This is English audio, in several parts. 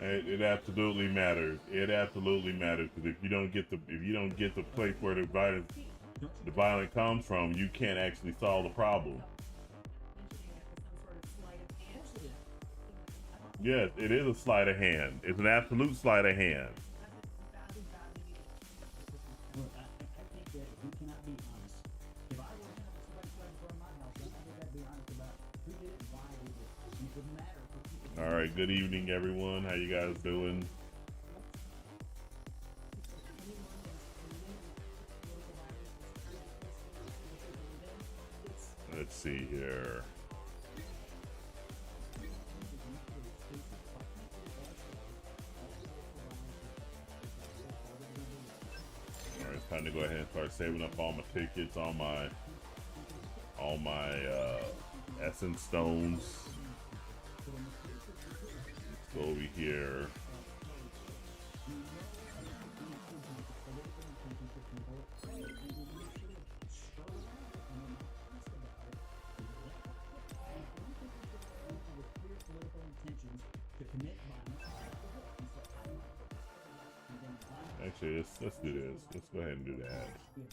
It absolutely matters. It absolutely matters because if you don't get the place where the violence comes from, you can't actually solve the problem. Yes, it is a sleight of hand. It's an absolute sleight of hand. All right, good evening, everyone. How you guys doing? Let's see here. All right, it's time to go ahead and start saving up all my tickets, all my essence stones. Let's go over here. Actually, let's do this. Let's go ahead and do that. We would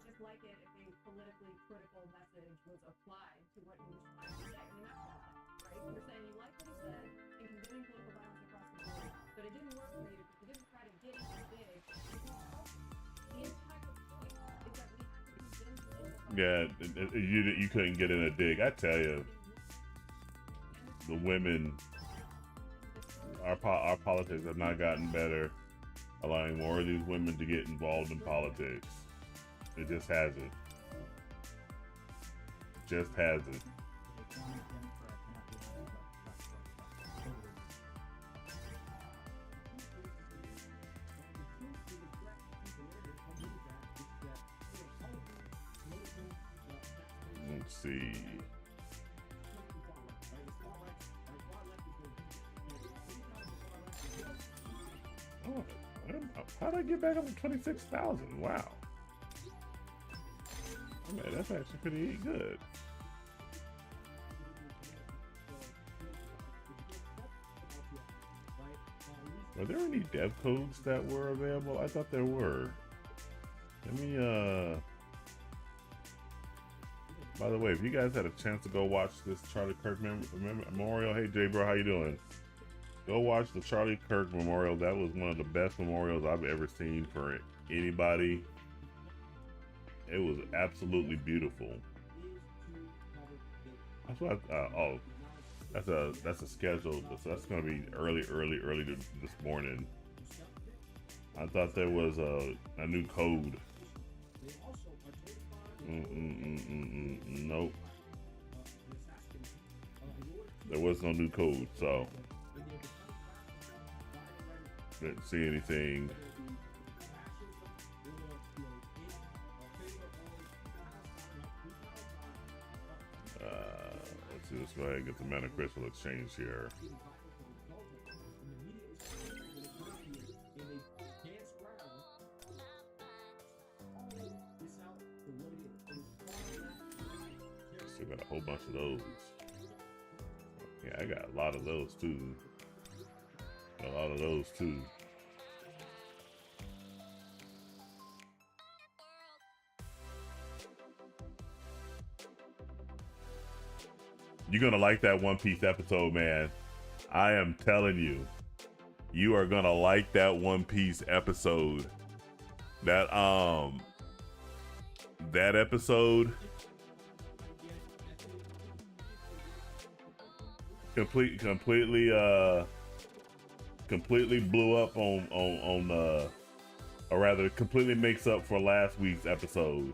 just like it if a politically critical message was applied to what he was trying to say. I mean, that's all that, right? You're saying you like what he said in condemning political violence across the board, but it didn't work for you because you didn't try to get into big. The entire point is that we have to convince Yeah, you couldn't get in a dig. I tell you, the women, our politics have not gotten better, allowing more of these women to get involved in politics. It just hasn't. Just hasn't. Let's see. Oh, how did I get back up to 26,000? Wow. Man, that's actually pretty good. Were there any dev codes that were available? I thought there were. Let me, by the way, if you guys had a chance to go watch this Charlie Kirk memorial, hey Jay bro, how you doing? Go watch the Charlie Kirk memorial. That was one of the best memorials I've ever seen for anybody. It was absolutely beautiful. That's what. Oh, that's a schedule. So that's gonna be early this morning. I thought there was a new code. Nope. There was no new code, so didn't see anything. Let's see. Let's go ahead and get the Mana Crystal Exchange here. Still got a whole bunch of those. Yeah, I got a lot of those too. You're gonna like that One Piece episode, man. I am telling you, you are gonna like that One Piece episode. That episode completely blew up on or rather completely makes up for last week's episode.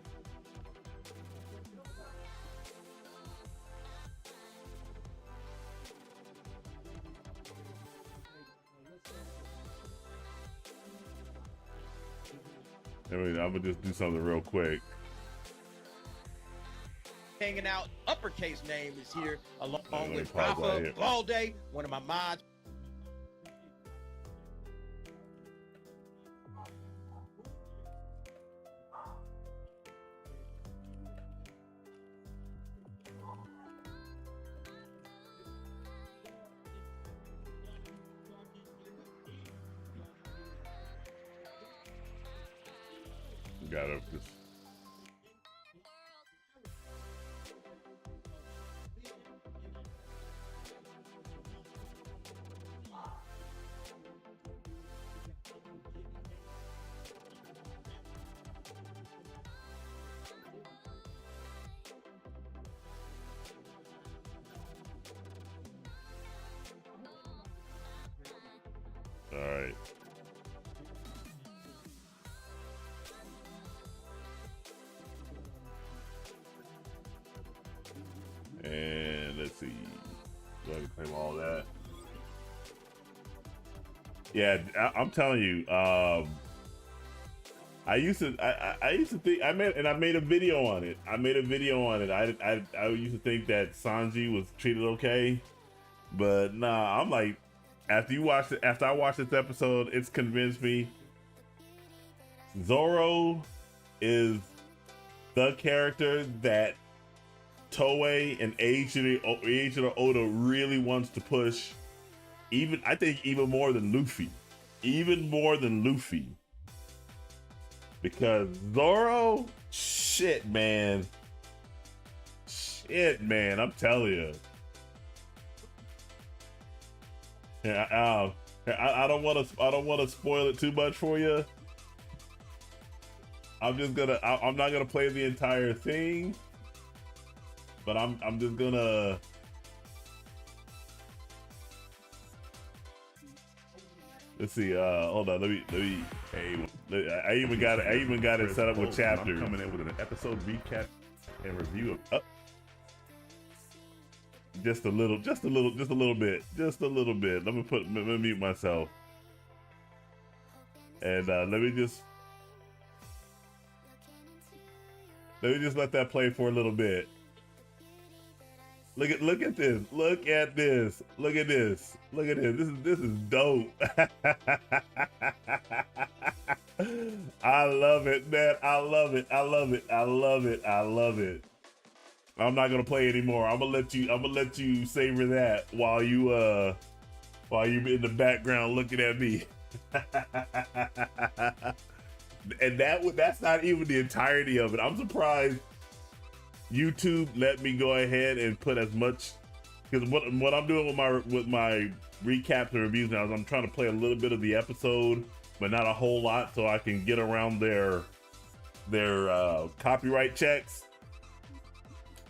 I mean, I'm gonna just do something real quick. Hanging out, uppercase name is here along with Rafa Balde, one of my mods. gotta just. All right. And let's see. Do I have to claim all that? Yeah, I'm telling you. I used to think I made a video on it. I used to think that Sanji was treated okay, but nah. I'm like, after I watched this episode, it's convinced me Zoro is the character that Toei and Eiichiro Oda really wants to push. I think even more than Luffy. Because Zoro, shit, man, I'm telling you. Yeah, I don't want to spoil it too much for you. I'm not gonna play the entire thing, but I'm just gonna. Let's see. Hold on. Let me. Hey, I even got it set up with chapters. I'm coming in with an episode recap and review of. Just a little bit. Let me mute myself. And let me just let that play for a little bit. Look at this. Look at this. This is dope. I love it, man. I love it. I'm not gonna play anymore. I'm gonna let you savor that while you in the background looking at me. And that's not even the entirety of it. I'm surprised YouTube let me go ahead and put as much, because what I'm doing with my recaps and reviews now is I'm trying to play a little bit of the episode, but not a whole lot, so I can get around their copyright checks.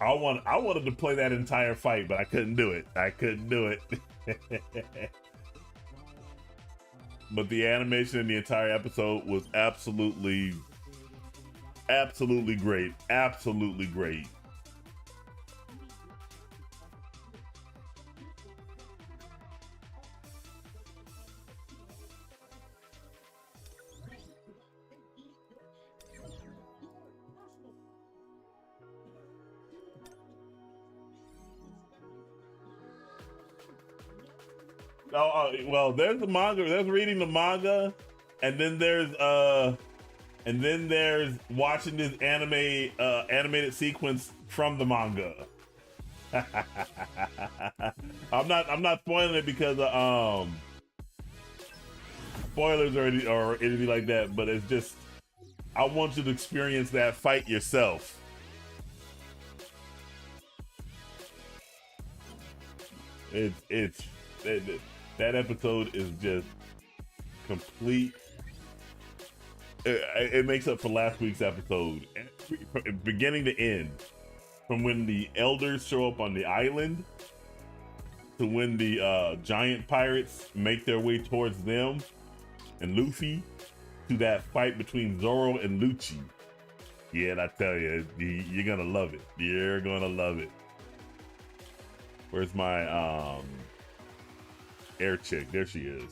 I wanted to play that entire fight, but I couldn't do it. But the animation in the entire episode was absolutely great. Absolutely great. Well, there's the manga. There's reading the manga, and then there's watching this animated sequence from the manga. I'm not spoiling it because spoilers or anything like that, but it's just I want you to experience that fight yourself. That episode is just complete. It makes up for last week's episode, beginning to end, from when the elders show up on the island to when the giant pirates make their way towards them and Luffy, to that fight between Zoro and Lucci. Yeah, and I tell you, you're gonna love it. You're gonna love it. Where's my air chick? There she is.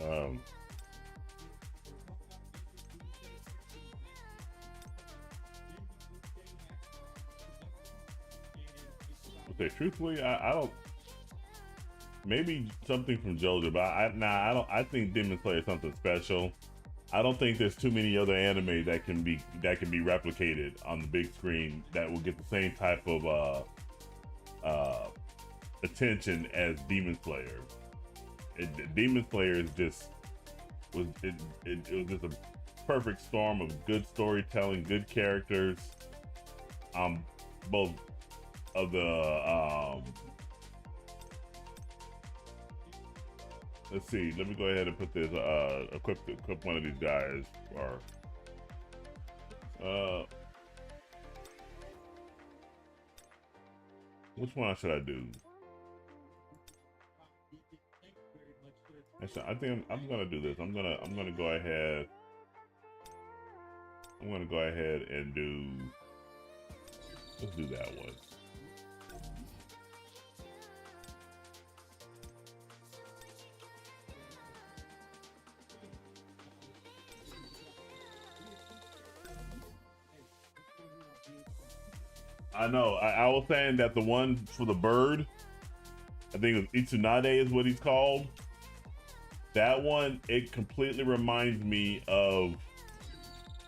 Um, okay, truthfully, I don't. Maybe something from JoJo, but I don't. I think Demon Slayer is something special. I don't think there's too many other anime that can be replicated on the big screen that will get the same type of attention as Demon Slayer. Demon Slayer is just was just a perfect storm of good storytelling, good characters. Both of the let's see. Let me go ahead and put this equip one of these guys. Or which one should I do? Actually, I think I'm gonna do this. I'm gonna go ahead. I'm gonna go ahead and do. Let's do that one. I know. I was saying that the one for the bird, I think it was Itsunade is what he's called. That one, it completely reminds me of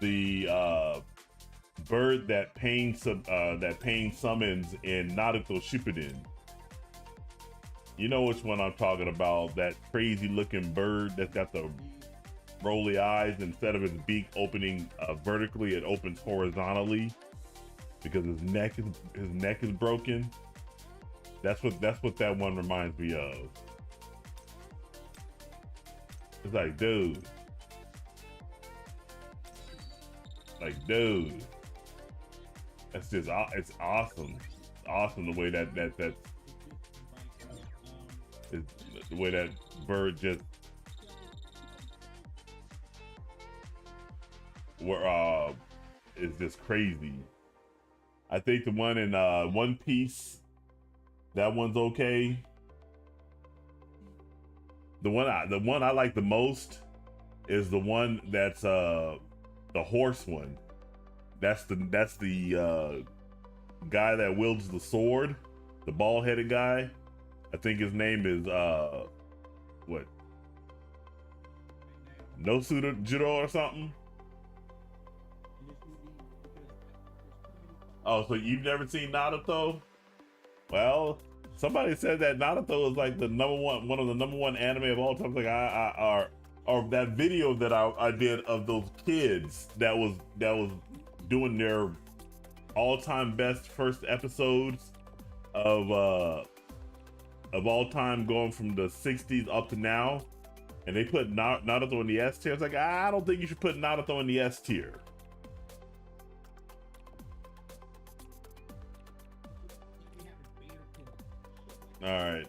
the bird that Pain summons in Naruto Shippuden. You know which one I'm talking about? That crazy looking bird that's got the rolly eyes. Instead of its beak opening vertically, it opens horizontally because his neck is broken. That's what that one reminds me of. It's like, dude, that's just, it's awesome. It's awesome the way that the way that bird just is just crazy. I think the one in One Piece, that one's okay. The one I like the most is the one that's the horse one. That's the guy that wields the sword, the bald-headed guy. I think his name is what? Nosujiro or something. Oh, so you've never seen Naruto? Well, somebody said that Naruto is like the one of the number one anime of all time. Like or that video that I did of those kids that was doing their all-time best first episodes of all time, going from the 60s up to now, and they put Naruto in the S tier. It's like, I don't think you should put Naruto in the S tier. All right.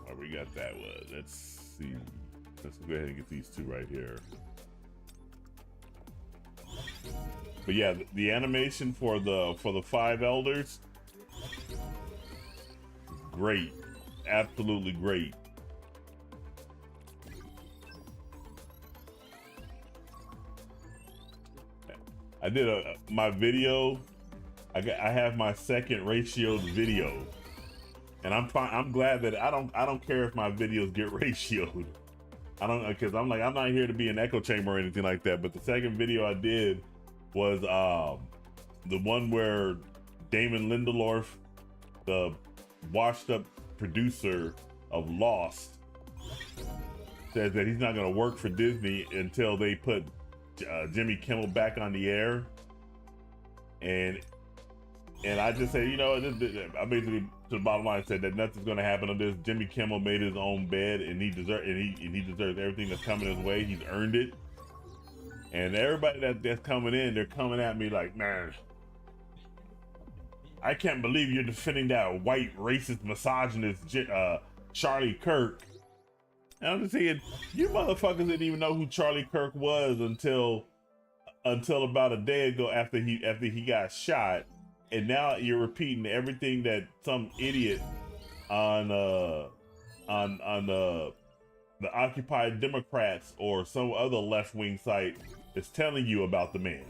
Oh, we got that one. Let's see. Let's go ahead and get these two right here. But yeah, the animation for the five elders, great, absolutely great. I did my video. I have my second ratioed video, and I'm fine. I'm glad that I don't care if my videos get ratioed. I don't, because I'm not here to be an echo chamber or anything like that. But the second video I did was the one where Damon Lindelof, the washed up producer of Lost, says that he's not going to work for Disney until they put Jimmy Kimmel back on the air. And I just said, you know, I basically, to the bottom line, said that nothing's going to happen on this. Jimmy Kimmel made his own bed, and he deserves everything that's coming his way. He's earned it. And everybody that's coming in, they're coming at me like, man, I can't believe you're defending that white racist misogynist Charlie Kirk. And I'm just saying, you motherfuckers didn't even know who Charlie Kirk was until about a day ago after he got shot, and now you're repeating everything that some idiot on the Occupy Democrats or some other left-wing site is telling you about the man.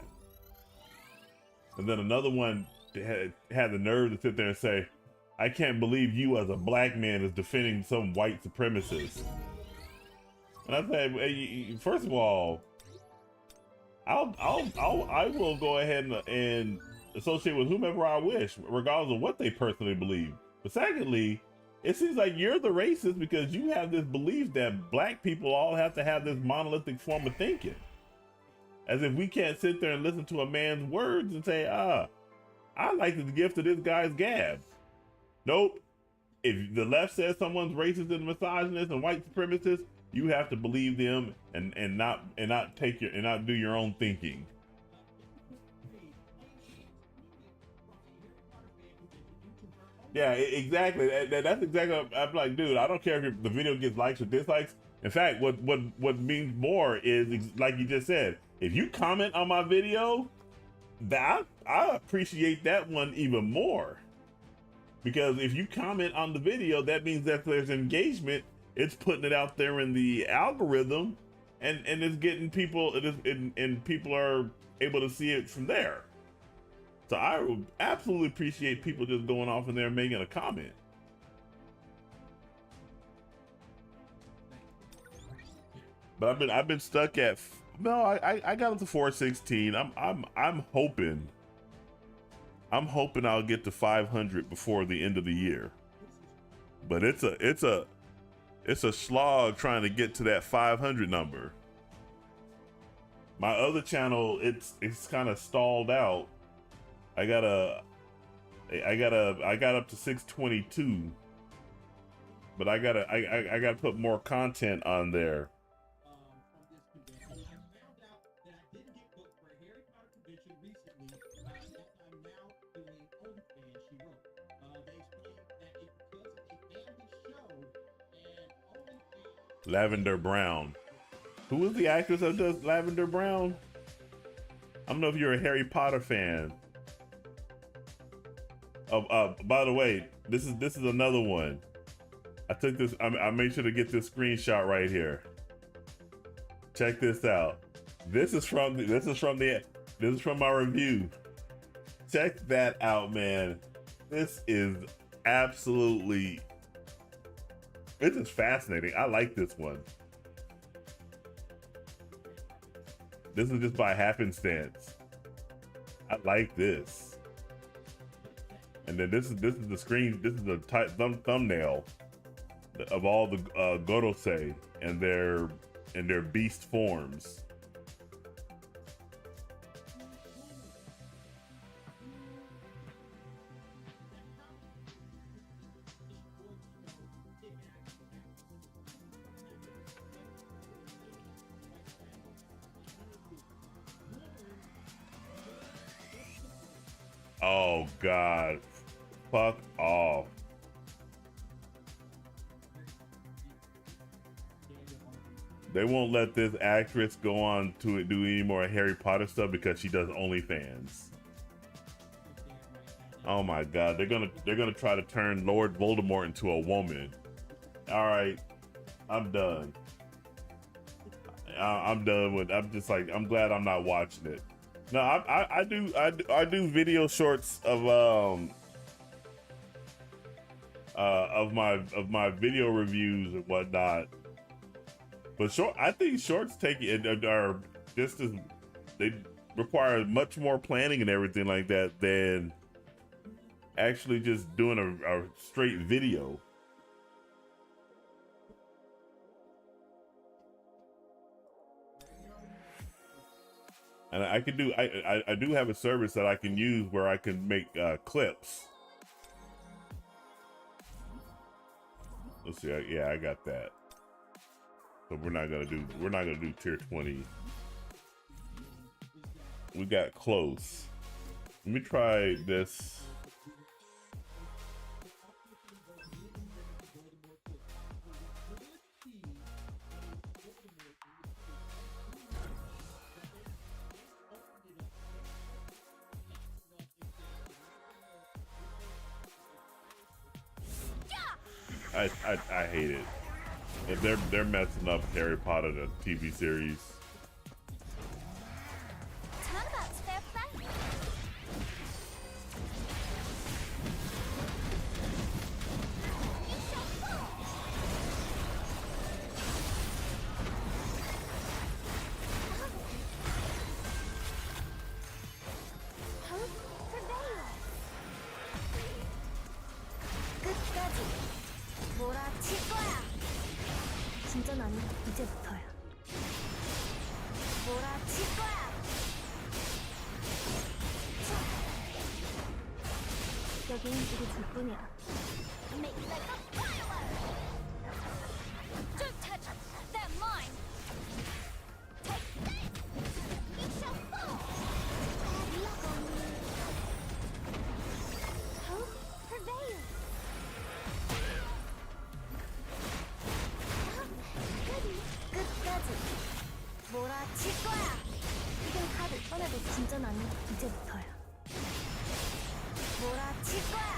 And then another one had the nerve to sit there and say, I can't believe you as a black man is defending some white supremacist. And I said, hey, first of all, I will go ahead and associate with whomever I wish, regardless of what they personally believe. But secondly, it seems like you're the racist because you have this belief that black people all have to have this monolithic form of thinking. As if we can't sit there and listen to a man's words and say, I like the gift of this guy's gab. Nope. If the left says someone's racist and misogynist and white supremacist, you have to believe them and not do your own thinking. Yeah, exactly. That's exactly what I'm like, dude. I don't care if the video gets likes or dislikes. In fact, what means more is, like you just said, if you comment on my video, I appreciate that one even more. Because if you comment on the video, that means that there's engagement. It's putting it out there in the algorithm, and it's getting people, and people are able to see it from there. So I would absolutely appreciate people just going off in there and making a comment. But I've been stuck at I got up to 416. I'm hoping I'll get to 500 before the end of the year. But it's a slog trying to get to that 500 number. My other channel, it's kind of stalled out. I got up to 622, but I gotta put more content on there. Lavender Brown. Who is the actress that does Lavender Brown? I don't know if you're a Harry Potter fan. By the way, this is another one. I took this. I made sure to get this screenshot right here. Check this out. This is from my review. Check that out, man. This is absolutely. This is fascinating. I like this one. This is just by happenstance. I like this. And then this is the screen. This is the thumbnail of all the Gorosei and their beast forms. Oh God, fuck off. They won't let this actress go on to do any more Harry Potter stuff because she does OnlyFans. Oh my God, they're gonna try to turn Lord Voldemort into a woman. All right, I'm done. I'm done with. I'm just like, I'm glad I'm not watching it. No, I do video shorts of my video reviews and whatnot. But I think shorts are just as, they require much more planning and everything like that than actually just doing a straight video. And I do have a service that I can use where I can make clips. Let's see. Yeah, I got that. So we're not gonna do tier 20. We got close. Let me try this. I hate it. If they're messing up Harry Potter, the TV series. Turnabout's fair play. You shall fall. Hope prevails. 끝까지 몰아칠 거야. 진짜 나는 이제부터야. 몰아칠 거야. 여긴 우리 둘뿐이야. Make like a firework. Don't touch it. They're mine. Take this. You shall fall. Bad luck on you. Hope prevails. 끝까지 몰아칠 거야. 이건 카드 꺼내도 진짜 나는 이제부터야. 몰아칠 거야.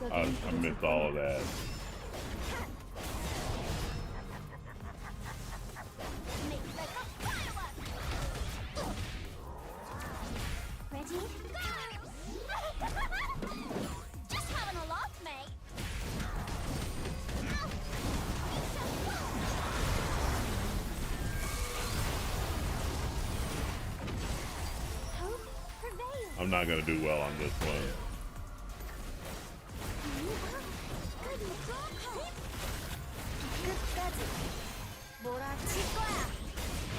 I missed all of that. Make like a firework. Ready? Just having a laugh, mate. Hope prevails. I'm not gonna do well on this one. 끝까지 몰아칠 거야.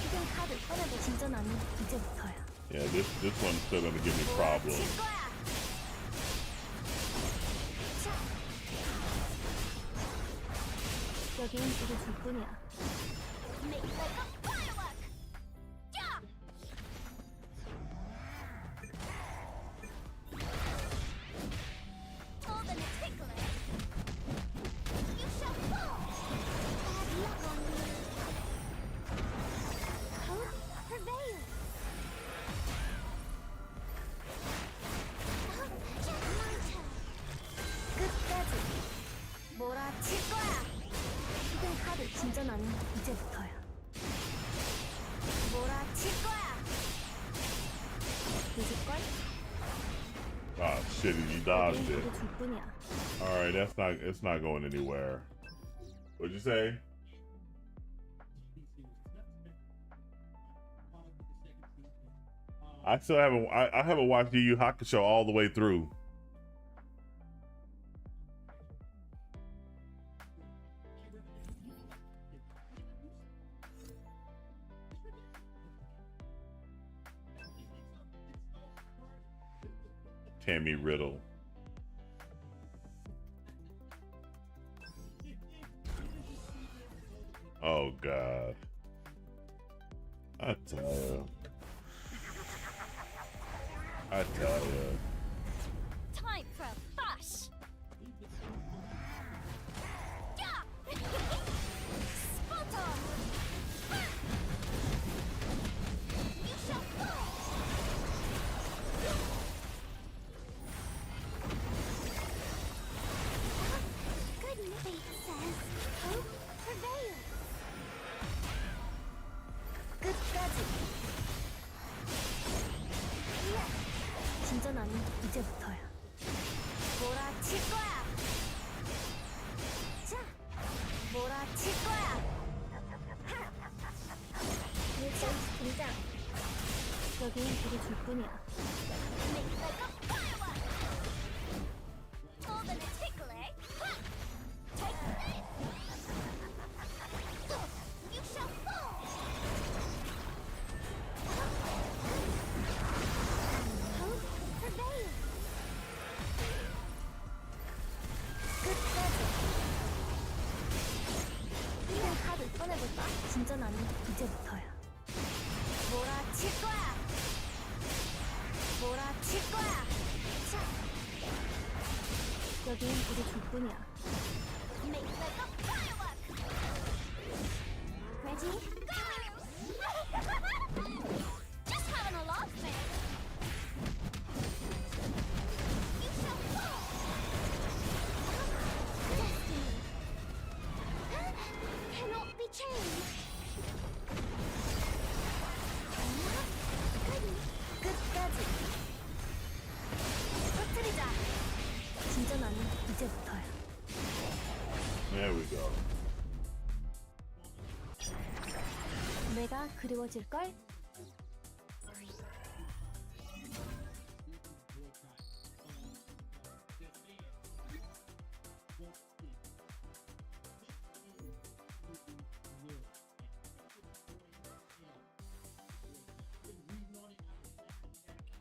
이건 카드 꺼내도 진짜 나는 이제부터야. Yeah, this one's still gonna give me problems. 몰아칠 거야. 자. 여긴 우리 둘뿐이야. Make like a firework. 야! More than a tickler. You shall fall. Bad luck on you. Hope prevails. My turn. 끝까지 몰아칠 거야. 이건 카드 진짜 나는 이제부터야. 몰아칠 거야. 늦을걸? Ah, shit, you dodged 여긴 it. 우리 둘뿐이야. All right, it's not going anywhere. What'd you say? I haven't watched Yu Yu Hakusho all the way through. Tammy Riddle. Oh God. I tell you. Time for a fuss. Yeah. Spot on. You shall fall. Good fate says hope prevails. 끝까지. 진짜 나는 이제부터야. 몰아칠 거야. 자, 몰아칠 거야. 일단 등장. 여긴 우리 둘뿐이야. Make like a firework. More than a tickle, eh? Take this. You shall fall. Hope prevails. 끝까지. 이런 카드 꺼내볼까? 진짜 나는 이제부터야. 몰아칠 거야. 몰아칠 거야. 자. 여긴 우리 둘뿐이야. Make like a firework. Ready? Just having a laugh, man. You 그리워질걸?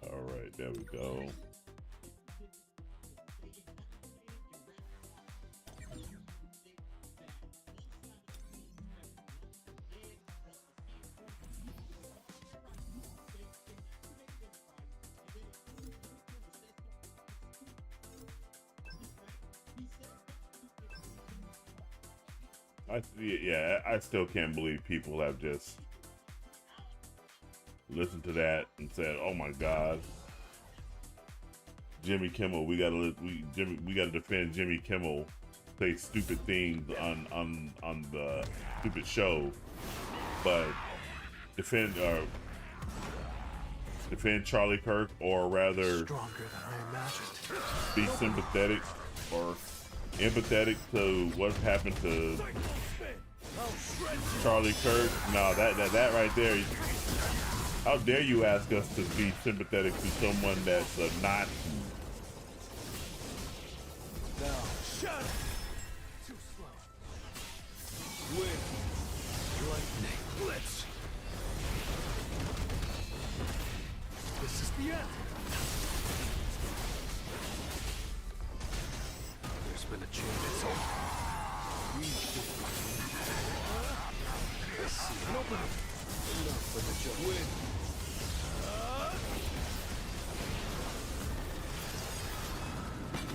All right, there we go. I still can't believe people have just listened to that and said, "Oh my God, Jimmy Kimmel, we gotta defend Jimmy Kimmel, say stupid things on the stupid show, but defend Charlie Kirk, or rather be sympathetic or empathetic to what happened to Charlie Kirk." No, that right there. How dare you ask us to be sympathetic to someone that's a Nazi? No, shut up. Too slow. Wind. Lightning. Blitz. This is the end. There's been a change in soul. Open it. Enough for the joke. Wind.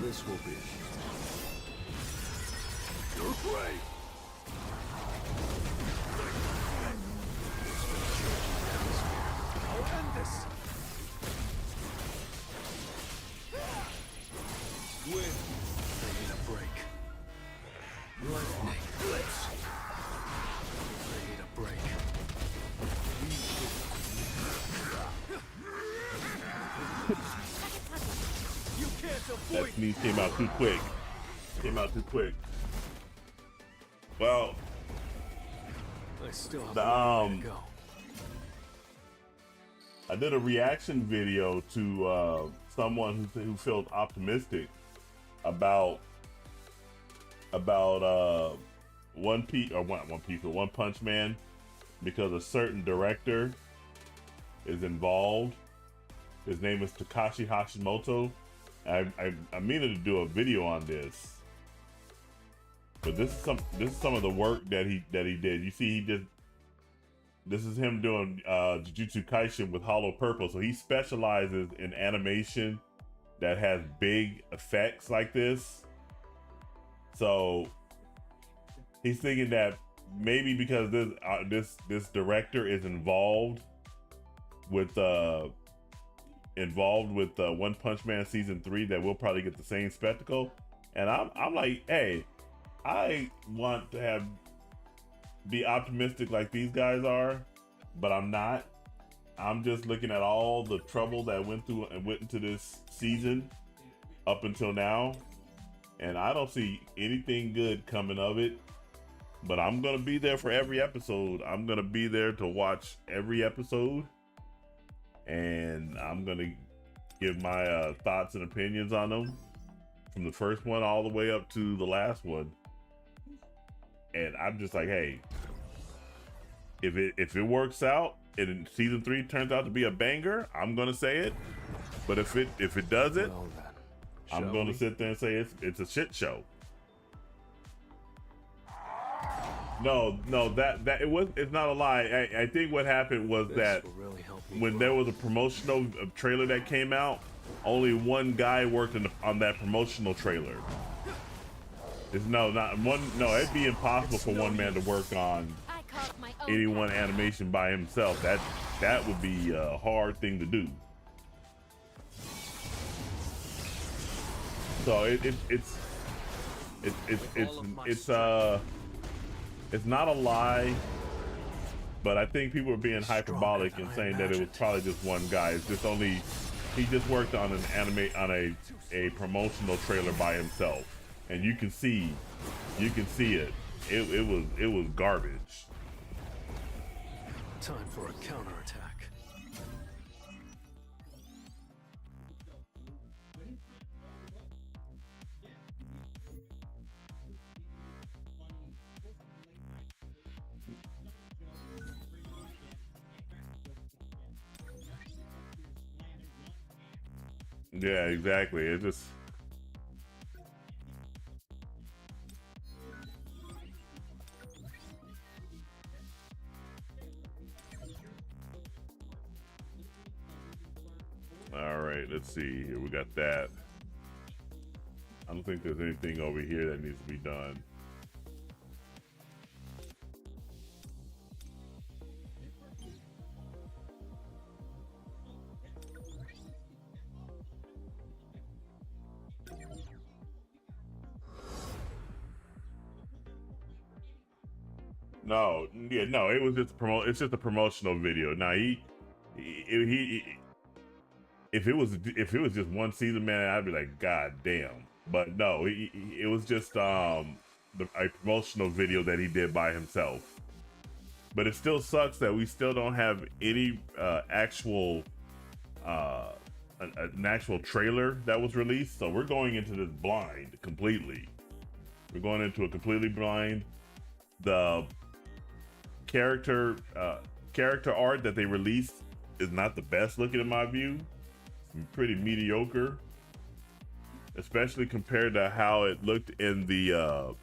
This will be it. You're great! I'll end this! Wind. They need a break. Lightning. Blitz. They need a break. You can't avoid. That sneeze came out too quick. Well, I still have a long way to go. I did a reaction video to someone who felt optimistic about One Punch Man, because a certain director is involved. His name is Takashi Hashimoto. I meaning to do a video on this, but this is some of the work that he did. You see, this is him doing Jujutsu Kaisen with Hollow Purple. So he specializes in animation that has big effects like this. So he's thinking that maybe because this director is involved with One Punch Man season 3, that we'll probably get the same spectacle. And I'm like, hey, I want to be optimistic like these guys are, but I'm not. I'm just looking at all the trouble that went into this season up until now, and I don't see anything good coming of it. But I'm gonna be there for every episode. I'm gonna be there to watch every episode, and I'm gonna give my thoughts and opinions on them from the first one all the way up to the last one. And I'm just like, hey, if it works out and season 3 turns out to be a banger, I'm gonna say it. But if it doesn't, Well, then, I'm gonna sit there and say it's a shit show. No, it's not a lie. I think what happened was that will really help me when grow. there was a promotional trailer that came out, only one guy worked on that promotional trailer. It'd be impossible for one man to work on I carved my own any one path. animation by himself. That would be a hard thing to do. So it's not a lie, but I think people are being hyperbolic and saying that it was probably just one guy. It's just he just worked on a promotional trailer by himself, and you can see it. It was garbage. Time for a counterattack. Yeah, exactly. It just all right, let's see here. We got that. I don't think there's anything over here that needs to be done. No, yeah, no, it was just it's just a promotional video. Now if it was just one season, man, I'd be like, God damn. But no, it was just a promotional video that he did by himself. But it still sucks that we still don't have any actual an actual trailer that was released. So we're going into this blind completely. We're going into it completely blind. The character art that they released is not the best looking in my view. It's pretty mediocre, especially compared to how it looked in the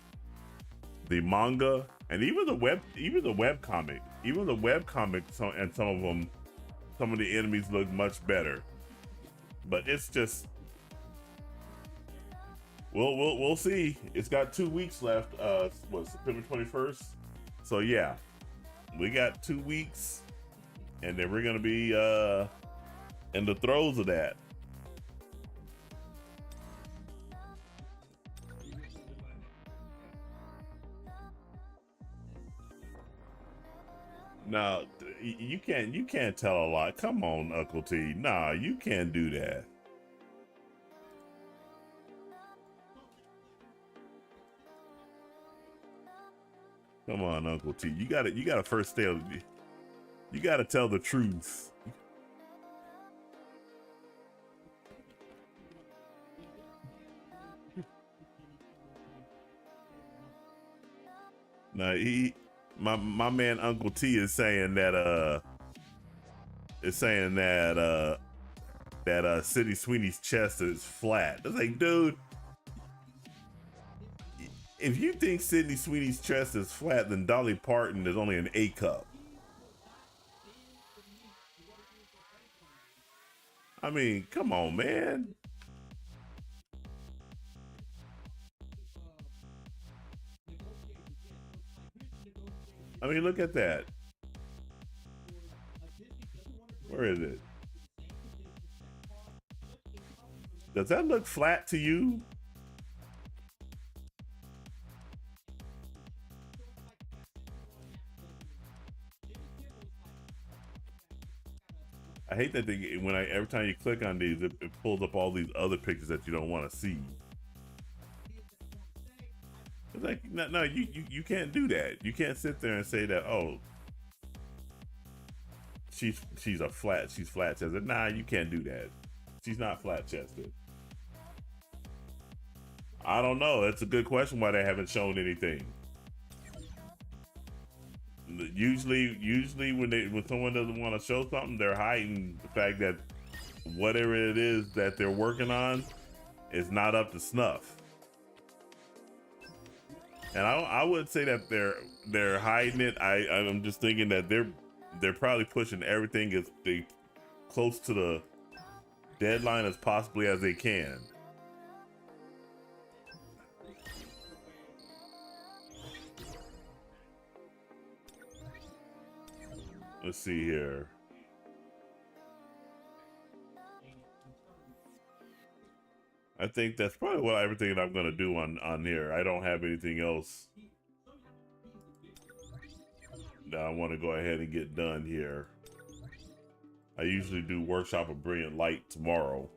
manga and even the web comic. Even the web comic, and some of the enemies look much better. But it's just we'll see. It's got 2 weeks left. September 21st. So yeah, we got 2 weeks, and then we're gonna be in the throes of that. Now, you can't tell a lot. Come on, Uncle T. Nah, you can't do that. Come on, Uncle T. You gotta first tell. You gotta tell the truth. Now my man Uncle T is saying that Sydney Sweeney's chest is flat. It's like, dude, if you think Sydney Sweeney's chest is flat, then Dolly Parton is only an A cup. I mean, come on, man. I mean, look at that. Where is it? Does that look flat to you? I hate that every time you click on these, it pulls up all these other pictures that you don't want to see. It's like, no, you can't do that. You can't sit there and say that, oh, she's flat chested. Nah, you can't do that. She's not flat chested. I don't know. That's a good question why they haven't shown anything. Usually when someone doesn't want to show something, they're hiding the fact that whatever it is that they're working on is not up to snuff. And I would say that they're hiding it. I'm just thinking that they're probably pushing everything as close to the deadline as possibly as they can. Let's see here. I think that's probably everything that I'm gonna do on here. I don't have anything else that I want to go ahead and get done here. I usually do Workshop of Brilliant Light tomorrow.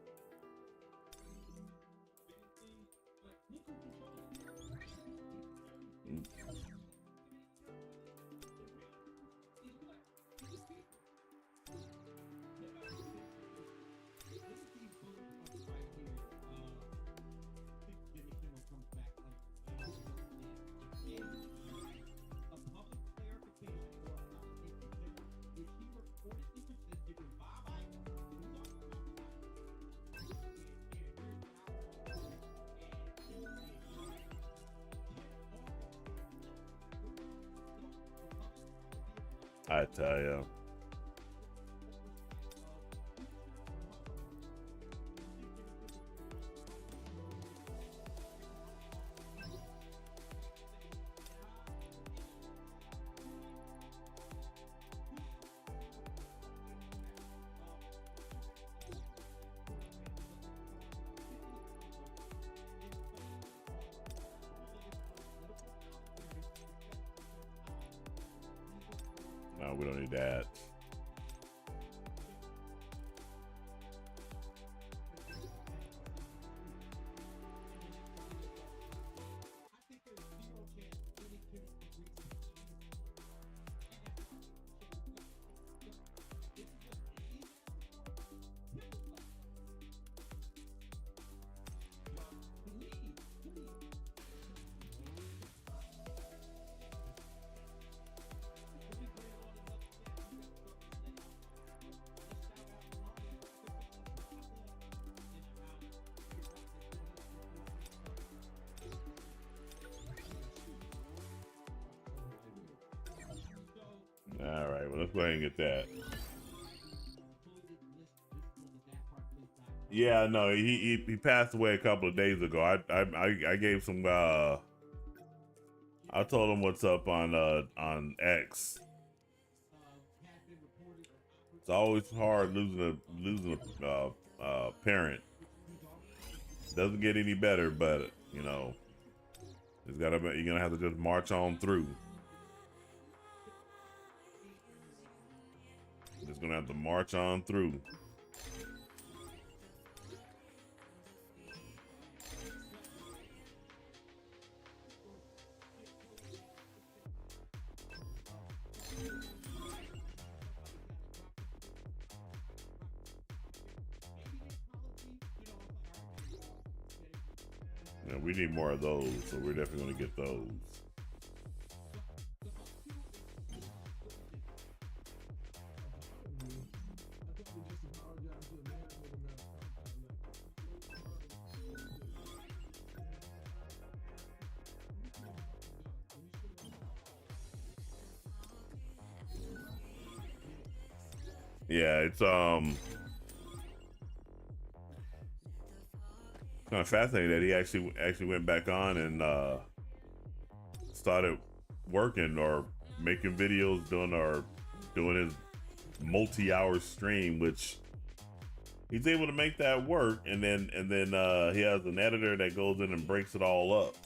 I tell you. No, we don't need that. All right, well, let's go ahead and get that. Yeah, no, he passed away a couple of days ago. I gave some I told him what's up on X. It's always hard losing a parent. Doesn't get any better, but you know, you're gonna have to just march on through. Just gonna have to march on through. Yeah, we need more of those, so we're definitely gonna get those. Yeah, it's kind of fascinating that he actually went back on and started working or making videos, doing his multi-hour stream, which he's able to make that work, and then he has an editor that goes in and breaks it all up.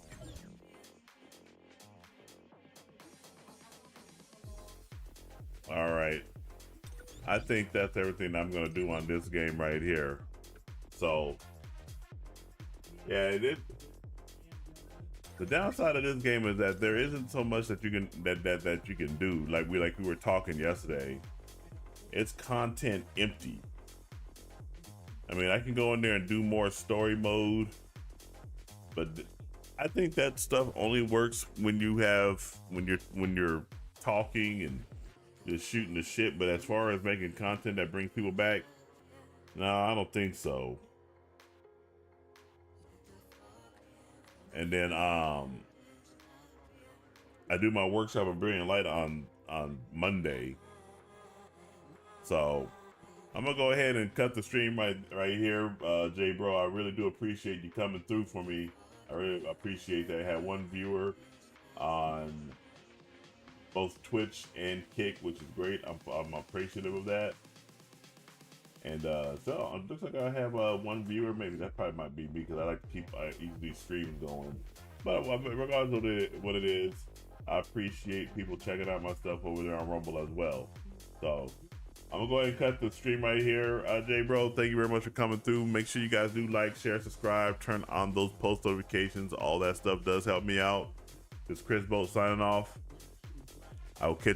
All right. I think that's everything I'm gonna do on this game right here. So, yeah, the downside of this game is that there isn't so much that you can that you can do. Like we were talking yesterday, it's content empty. I mean, I can go in there and do more story mode, but I think that stuff only works when you're talking and just shooting the shit. But as far as making content that brings people back, no, I don't think so. And then I do my workshop of Brilliant Light on Monday, so I'm gonna go ahead and cut the stream right here. J Bro, I really do appreciate you coming through for me. I really appreciate that. I had one viewer on both Twitch and Kick, which is great. I'm appreciative of that. And so it looks like I have one viewer. Maybe that probably might be me because I like to keep these streams going. But regardless of what it is, I appreciate people checking out my stuff over there on Rumble as well. So I'm gonna go ahead and cut the stream right here. J Bro, thank you very much for coming through. Make sure you guys do like, share, subscribe, turn on those post notifications. All that stuff does help me out. This is Chris Bolt signing off. I will catch